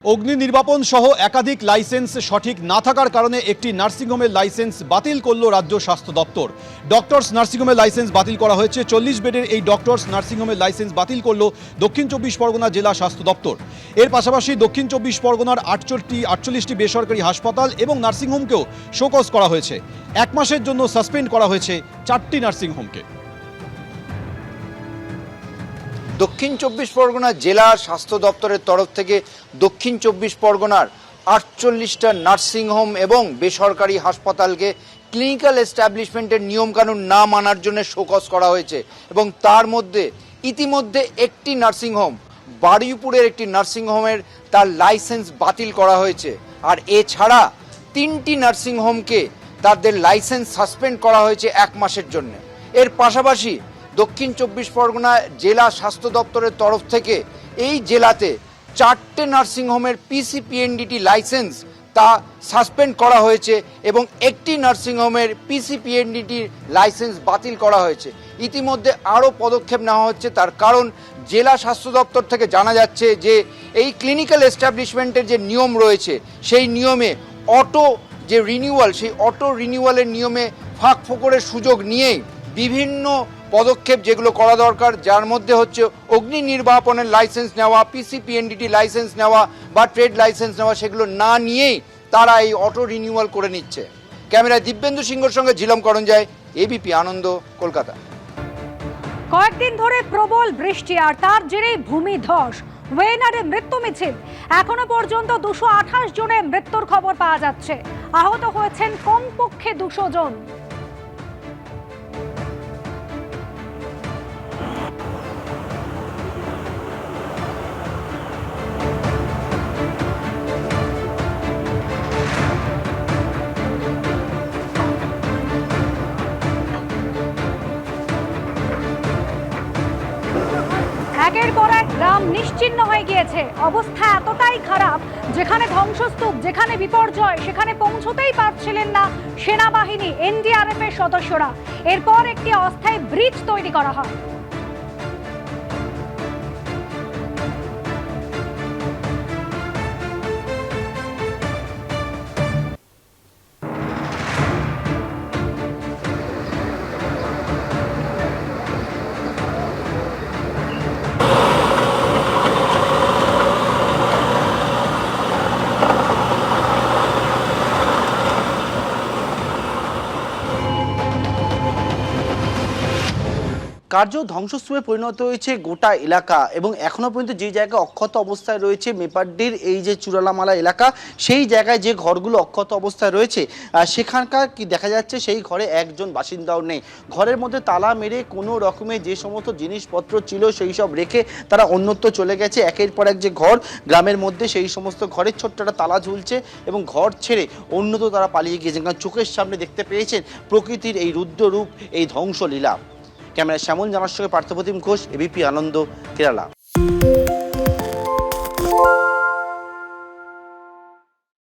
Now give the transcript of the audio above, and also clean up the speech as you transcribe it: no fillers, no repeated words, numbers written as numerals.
অগ্নি নির্বাপন সহ একাধিক লাইসেন্স সঠিক না থাকার কারণে একটি নার্সিংহোমের লাইসেন্স বাতিল করল রাজ্য স্বাস্থ্য দপ্তর। ডক্টরস নার্সিংহোমের লাইসেন্স বাতিল করা হয়েছে। 40 বেডের এই ডক্টরস নার্সিংহোমের লাইসেন্স বাতিল করল দক্ষিণ চব্বিশ পরগনা জেলা স্বাস্থ্য দপ্তর। এর পাশাপাশি দক্ষিণ চব্বিশ পরগনার 48টি বেসরকারি হাসপাতাল এবং নার্সিংহোমকেও শোকজ করা হয়েছে। 1 মাসের জন্য সাসপেন্ড করা হয়েছে 4টি নার্সিংহোমকে। দক্ষিণ চব্বিশ পরগনা জেলা স্বাস্থ্য দপ্তরের তরফ থেকে দক্ষিণ চব্বিশ পরগনার 48টা নার্সিংহোম এবং বেসরকারি হাসপাতালকে ক্লিনিক্যাল এস্টাবলিশমেন্টের নিয়মকানুন না মানার জন্য শোকজ করা হয়েছে এবং তার মধ্যে ইতিমধ্যে একটি নার্সিংহোম, বারুইপুরের একটি নার্সিংহোমের তার লাইসেন্স বাতিল করা হয়েছে। আর এছাড়া 3টি নার্সিংহোমকে তাদের লাইসেন্স সাসপেন্ড করা হয়েছে 1 মাসের জন্য। এর পাশাপাশি দক্ষিণ চব্বিশ পরগনা জেলা স্বাস্থ্য দপ্তরের তরফ থেকে এই জেলাতে 4টে নার্সিংহোমের পিসিপিএনডিটি লাইসেন্স তা সাসপেন্ড করা হয়েছে এবং একটি নার্সিংহোমের পিসিপিএনডিটির লাইসেন্স বাতিল করা হয়েছে। ইতিমধ্যে আরও পদক্ষেপ নেওয়া হচ্ছে, তার কারণ জেলা স্বাস্থ্য দপ্তর থেকে জানা যাচ্ছে যে এই ক্লিনিক্যাল এস্টাবলিশমেন্টের যে নিয়ম রয়েছে সেই নিয়মে যে রিনিউয়াল, সেই অটো রিনিউয়ালের নিয়মে ফাঁক ফোকরের সুযোগ নিয়েই বিভিন্ন পদক্ষেপ যেগুলো করা দরকার, যার মধ্যে হচ্ছে অগ্নি নির্বাপনের লাইসেন্স নেওয়া, পিসিপিএনডিটি লাইসেন্স নেওয়া বা ট্রেড লাইসেন্স নেওয়া, সেগুলো না নিয়েই তারা এই অটো রিনিউয়াল করে নিচ্ছে। ক্যামেরায় দিব্যেন্দু সিংহর সঙ্গে ঝিলম করঞ্জয়, এবিপি আনন্দ, কলকাতা। কয়েকদিন ধরে প্রবল বৃষ্টি আর তার জেরেই ভূমিধস, ওয়েনারে মৃত্যু মিছিল। এখনো পর্যন্ত 228 জনের মৃত্যুর খবর পাওয়া যাচ্ছে। আহত হয়েছেন কমপক্ষে 200 জন। একের পর এক গ্রাম নিশ্চিহ্ন হয়ে গিয়েছে। অবস্থা এতটাই খারাপ, যেখানে ধ্বংসস্তূপ, যেখানে বিপর্যয়, সেখানে পৌঁছতেই পারছিলেন না সেনাবাহিনী, এনডিআরএফ এর সদস্যরা। এরপর একটি অস্থায়ী ব্রিজ তৈরি করা হয়। কার্য ধ্বংসস্তূপে পরিণত হয়েছে গোটা এলাকা এবং এখনো পর্যন্ত যে জায়গায় অক্ষত অবস্থায় রয়েছে মেপাড্ডির এই যে চুরালামালা এলাকা, সেই জায়গায় যে ঘরগুলো অক্ষত অবস্থায় রয়েছে সেখানকার কি দেখা যাচ্ছে সেই ঘরে একজন বাসিন্দাও নেই। ঘরের মধ্যে তালা মেরে কোনো রকমে যে সমস্ত জিনিসপত্র ছিল সেই সব রেখে তারা অন্যত্র চলে গেছে। একের পর এক যে ঘর গ্রামের মধ্যে, সেই সমস্ত ঘরের ছোট্ট একটা তালা ঝুলছে এবং ঘর ছেড়ে অন্যত্র তারা পালিয়ে গিয়েছেন, কারণ চোখের সামনে দেখতে পেয়েছেন প্রকৃতির এই রুদ্ররূপ, এই ধ্বংসলীলা। ক্যামেরা শ্যামল জানার সঙ্গে পার্থপ্রতিম ঘোষ, এবিপি আনন্দ, কেরালা।